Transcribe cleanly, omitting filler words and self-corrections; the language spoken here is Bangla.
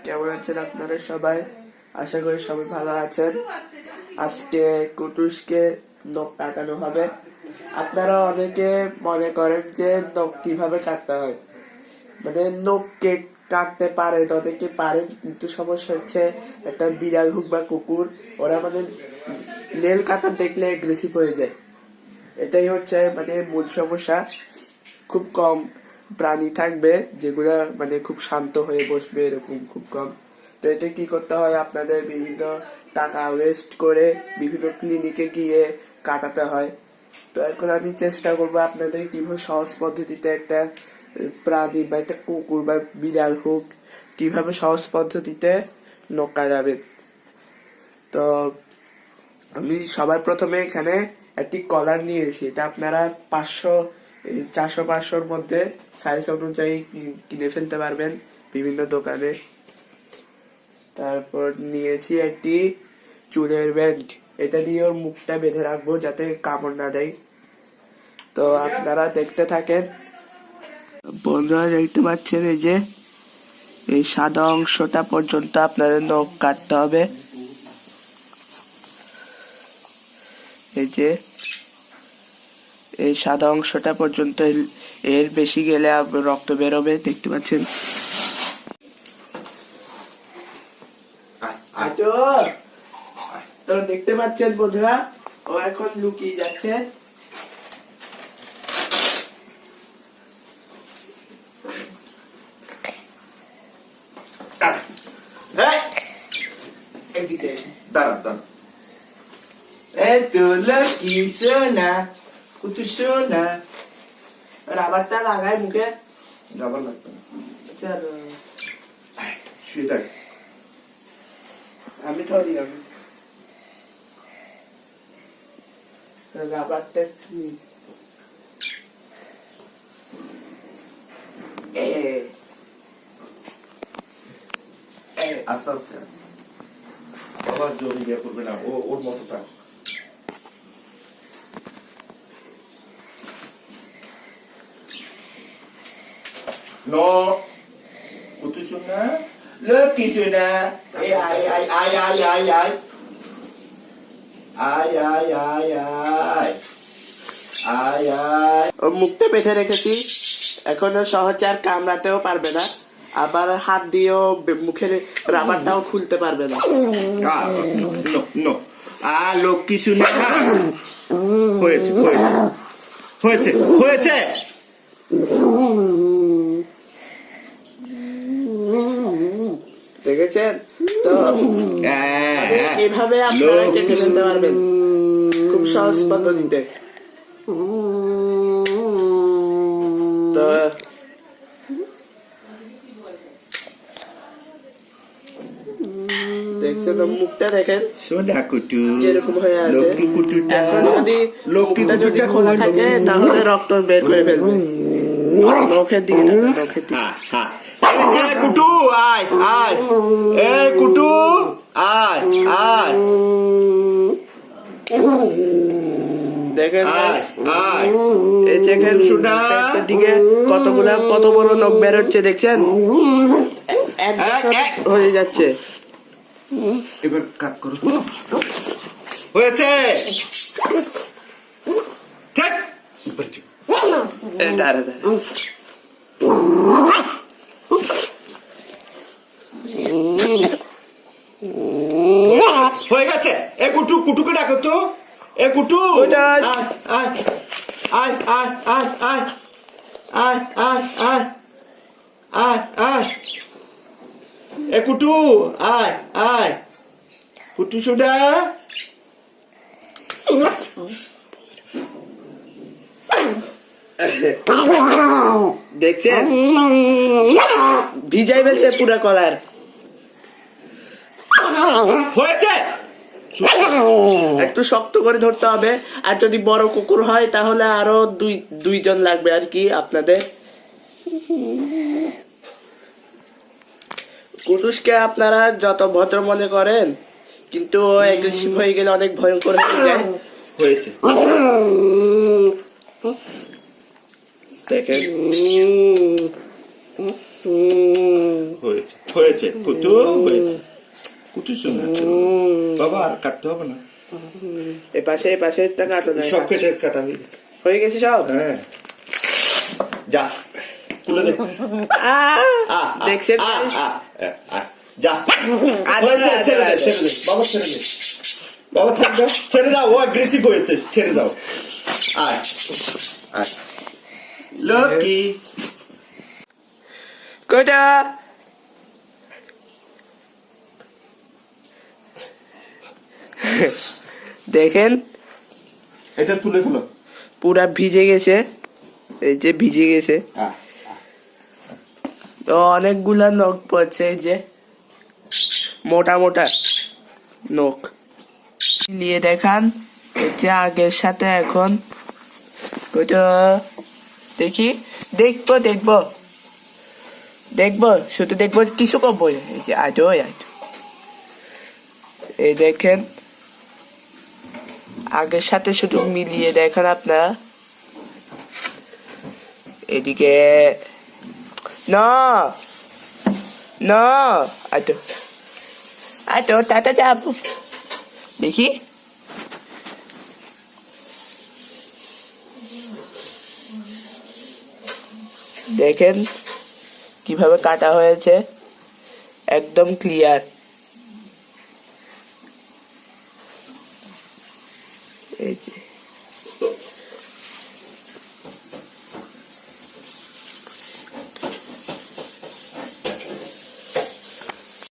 কেমন আছেন আপনারা সবাই? আশা করি সবাই ভালো আছেন। আজকে কুটুসকে নখ কাটানো হবে। আপনারা অনেকে মনে করেন যে নখ কিভাবে কাটতে হয়, মানে নখ কাটতে পারে, অনেকে পারে, কিন্তু সমস্যা হচ্ছে একটা বিড়াল হোক বা কুকুর, ওরা মানে নেল কাটা দেখলে অ্যাগ্রেসিভ হয়ে যায়। এটাই হচ্ছে মানে মূল সমস্যা। খুব কম প্রাণী থাকবে যেগুলা মানে খুব শান্ত হয়ে বসবে, এরকম খুব কম। তো এটা কি করতে হয়, আপনাদের বিভিন্ন টাকা ওয়েস্ট করে বিভিন্ন ক্লিনিকে গিয়ে কাটাতে হয়। তো এখন আমি চেষ্টা করবো আপনাদের কিভাবে সহজ পদ্ধতিতে একটা প্রাণী বা একটা কুকুর বা বিড়াল হোক কিভাবে সহজ পদ্ধতিতে নখ কাটাবে। তো আমি সবার প্রথমে এখানে একটি কলার নিয়েছি। এটা আপনারা 400-500-র মধ্যে সাইজ অনুযায়ী কিনে ফেলতে পারবেন বিভিন্ন দোকানে। তারপর নিয়েছি একটি চুলের ব্যান্ড, এটা দিয়ে ওর মুখটা বেঁধে রাখবো যাতে কামড় না দেয়। তো আপনারা দেখতে থাকেন। বন্ধুরা দেখতে পাচ্ছেন এই যে এই সাদা অংশটা পর্যন্ত আপনাদের নখ কাটতে হবে। এই যে এই সাদা অংশটা পর্যন্ত, এর বেশি গেলে রক্ত বেরোবে, দেখতে পাচ্ছেন। তো দেখতে পাচ্ছেন বন্ধুরা, ও এখন লুকিয়ে যাচ্ছে। রাবারটা লাগায় মুখে, রাবার লাগবে না। আমি ধরি রাবারটা কি আস্তে আস্তে বাবা জমি দিয়ে করবে না, ওর মতোটা। No, kutu suna, lucky suna. Ay. ওর মুখটা বেঁধে রেখেছি, এখন সহজে আর কামড়াতেও পারবে না, আবার হাত দিয়েও মুখের রাবারটাও খুলতে পারবে না। No. লক্ষ্মী শুনে হয়েছে। দেখেছেন তো? এভাবে আপনারা কেটে ফেলতে পারবেন খুব সহজ পদ্ধতিতে। তো দেখছেন মুখটা দেখেন সোনা কুটু যেরকম হয়ে আছে। এখন যদি মুখটা যদি খোলা থাকে তাহলে রক্ত বের করে ফেলবে নখের দিকে। কুটু আয় কুটু আয় দেখেন এই দেখেন একটা দিকে কত বড় নখ বের হচ্ছে, দেখছেন? হয়ে যাচ্ছে। এবার কাট করো। হয়েছে। হয়ে গেছে। এ কুটুকে ডাকো তো। এ কুটু আয় এ কুটু আয় কুটু সোডা। দেখছেন ভিজাই ফেলছে পুরা কলার। হয়েছে। একটু শক্ত করে ধরতে হবে, আর যদি বড় কুকুর হয় তাহলে আরো দুইজন লাগবে আর কি আপনাদের। কুটুসকে আপনারা যত ভদ্র মনে করেন, কিন্তু অ্যাগ্রেসিভ হয়ে গেলে অনেক ভয়ঙ্কর হয়ে যায়। হয়েছে। দেখেন হয়েছে। হয়েছে কুটু হয়েছে কুটু সুন্দর ছিল। বাবা আর কাটতে হবে না, এ পাশে একটা কাটো না, সব কেটে কাটা হয়ে গেছে। হয়ে গেছে সব। হ্যাঁ যা তুলে দে। দেখছেন আ, আ, আ, আ, যা হয়েছে, ছেড়ে দে, ছেড়ে দে, বাবা ছেড়ে দে, বাবা ছেড়ে দাও, ছেড়ে দাও, ও অ্যাগ্রেসিভ হয়েছে, ছেড়ে দাও। আয় আয় লকি কোটা দেখেন এটা তুলে ফেলো। পুরা ভিজে গেছে, এই যে ভিজে গেছে, আ, তো অনেকগুলা নখ পড়ছে, এই যে মোটা মোটা নখ নিয়ে দেখান, এই যে আগের সাথে এখন কোটা দেখি, দেখবো শুধু দেখবো, কিছু করবো না। এই যে আজও এই দেখেন আগের সাথে শুধু মিলিয়ে দেখেন আপনারা, এদিকে না না আটো টাটা যাব দেখি, দেখেন কিভাবে কাটা হয়েছে, একদম ক্লিয়ার। এই যে